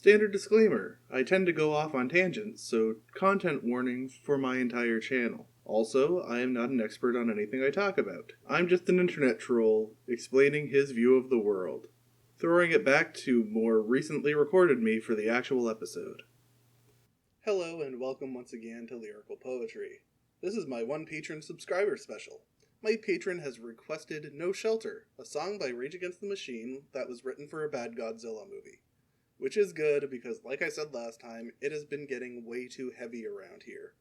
Standard disclaimer, I tend to go off on tangents, so content warning for my entire channel. Also, I am not an expert on anything I talk about. I'm just an internet troll explaining his view of the world. Throwing it back to more recently recorded me for the actual episode. Hello and welcome once again to Lyrical Poetry. This is my one patron subscriber special. My patron has requested No Shelter, a song by Rage Against the Machine that was written for a bad Godzilla movie. Which is good because, like I said last time, it has been getting way too heavy around here.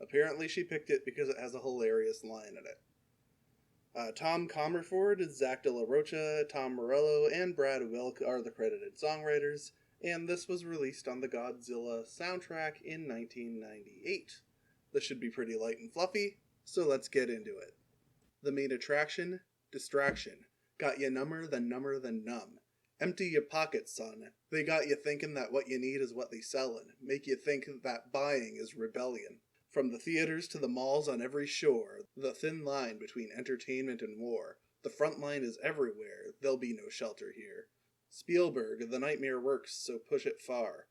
Apparently she picked it because it has a hilarious line in it. Tom Comerford, Zach De La Rocha, Tom Morello, and Brad Wilk are the credited songwriters, and this was released on the Godzilla soundtrack in 1998. This should be pretty light and fluffy, so let's get into it. The main attraction? Distraction. Got ya number than numb. Empty your pockets, son. They got you thinking that what you need is what they sellin'. Make you think that buying is rebellion. From the theaters to the malls on every shore, the thin line between entertainment and war. The front line is everywhere, there'll be no shelter here. Spielberg, the nightmare works, so push it far.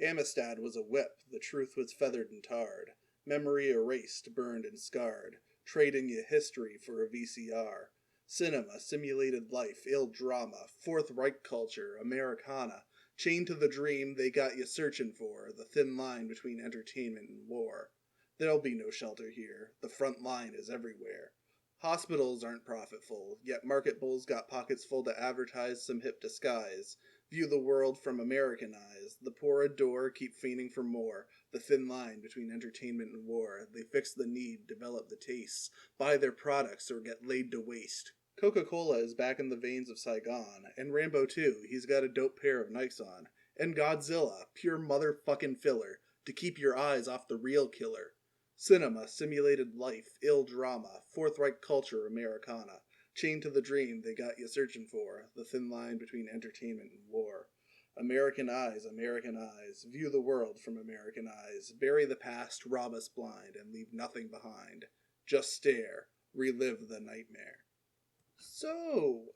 Amistad was a whip, the truth was feathered and tarred. Memory erased, burned and scarred. Trading you history for a VCR. Cinema, simulated life, ill drama, Fourth Reich culture, Americana, chained to the dream they got you searching for, the thin line between entertainment and war. There'll be no shelter here, the front line is everywhere. Hospitals aren't profitful, yet market bulls got pockets full to advertise some hip disguise. View the world from American eyes, the poor adore, keep fiending for more, the thin line between entertainment and war. They fix the need, develop the tastes, buy their products or get laid to waste. Coca-Cola is back in the veins of Saigon, and Rambo 2, he's got a dope pair of Nikes on. And Godzilla, pure motherfucking filler, to keep your eyes off the real killer. Cinema, simulated life, ill drama, Fourth Reich culture, Americana. Chained to the dream they got you searching for, the thin line between entertainment and war. American eyes, view the world from American eyes. Bury the past, rob us blind, and leave nothing behind. Just stare, relive the nightmare. So,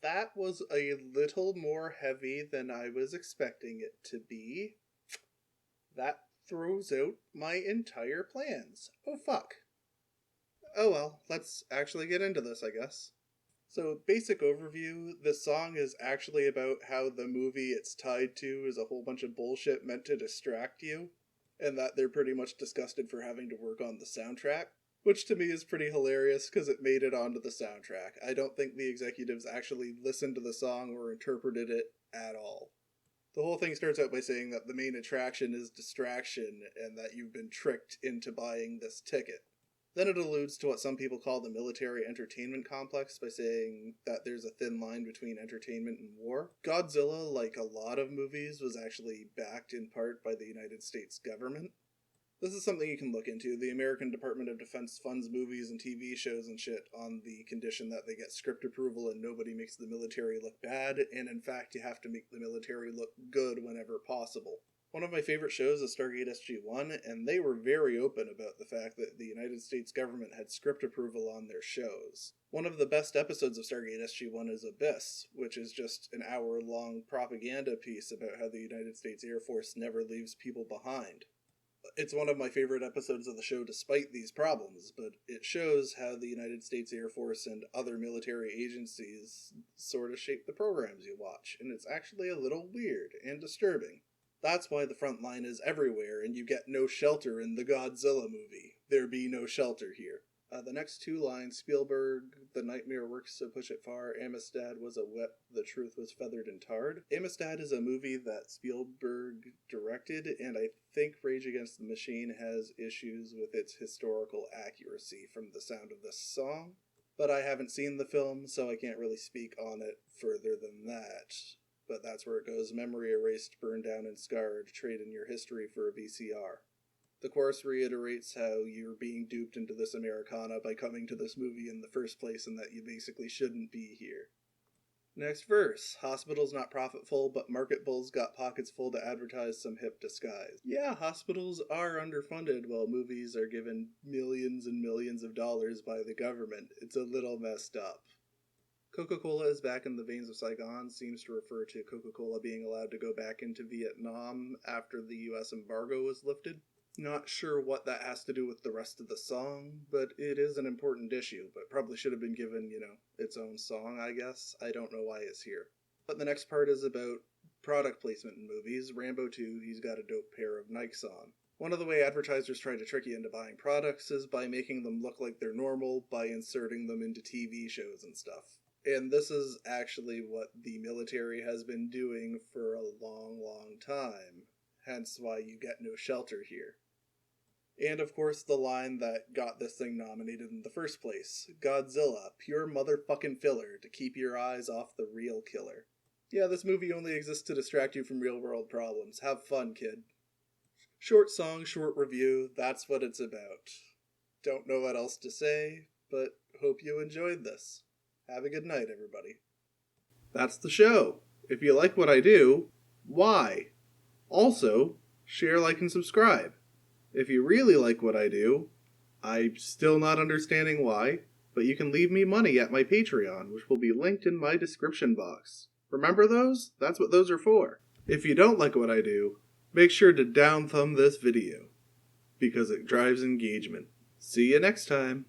that was a little more heavy than I was expecting it to be. That throws out my entire plans. Oh fuck. Oh well, let's actually get into this, I guess. So, basic overview, this song is actually about how the movie it's tied to is a whole bunch of bullshit meant to distract you, and that they're pretty much disgusted for having to work on the soundtrack. Which to me is pretty hilarious because it made it onto the soundtrack. I don't think the executives actually listened to the song or interpreted it at all. The whole thing starts out by saying that the main attraction is distraction and that you've been tricked into buying this ticket. Then it alludes to what some people call the military entertainment complex by saying that there's a thin line between entertainment and war. Godzilla, like a lot of movies, was actually backed in part by the United States government. This is something you can look into. The American Department of Defense funds movies and TV shows and shit on the condition that they get script approval and nobody makes the military look bad, and in fact you have to make the military look good whenever possible. One of my favorite shows is Stargate SG-1, and they were very open about the fact that the United States government had script approval on their shows. One of the best episodes of Stargate SG-1 is Abyss, which is just an hour-long propaganda piece about how the United States Air Force never leaves people behind. It's one of my favorite episodes of the show despite these problems, but it shows how the United States Air Force and other military agencies sort of shape the programs you watch, and it's actually a little weird and disturbing. That's why the front line is everywhere, and you get no shelter in the Godzilla movie. There be no shelter here. The next two lines, Spielberg, the nightmare works so push it far, Amistad was a whip, the truth was feathered and tarred. Amistad is a movie that Spielberg directed, and I think Rage Against the Machine has issues with its historical accuracy from the sound of this song. But I haven't seen the film, so I can't really speak on it further than that. But that's where it goes, memory erased, burned down and scarred, trade in your history for a VCR. The chorus reiterates how you're being duped into this Americana by coming to this movie in the first place and that you basically shouldn't be here. Next verse, hospitals not profitful, but market bulls got pockets full to advertise some hip disguise. Yeah, hospitals are underfunded while movies are given millions and millions of dollars by the government. It's a little messed up. Coca-Cola is back in the veins of Saigon seems to refer to Coca-Cola being allowed to go back into Vietnam after the US embargo was lifted. Not sure what that has to do with the rest of the song, but it is an important issue, but probably should have been given, its own song, I guess. I don't know why it's here. But the next part is about product placement in movies. Rambo 2, he's got a dope pair of Nikes on. One of the way advertisers try to trick you into buying products is by making them look like they're normal by inserting them into TV shows and stuff. And this is actually what the military has been doing for a long, long time. Hence why you get no shelter here. And of course the line that got this thing nominated in the first place. Godzilla, pure motherfucking filler to keep your eyes off the real killer. Yeah, this movie only exists to distract you from real world problems. Have fun, kid. Short song, short review, that's what it's about. Don't know what else to say, but hope you enjoyed this. Have a good night, everybody. That's the show. If you like what I do, why? Also, share, like, and subscribe. If you really like what I do, I'm still not understanding why, but you can leave me money at my Patreon, which will be linked in my description box. Remember those? That's what those are for. If you don't like what I do, make sure to down thumb this video, because it drives engagement. See you next time.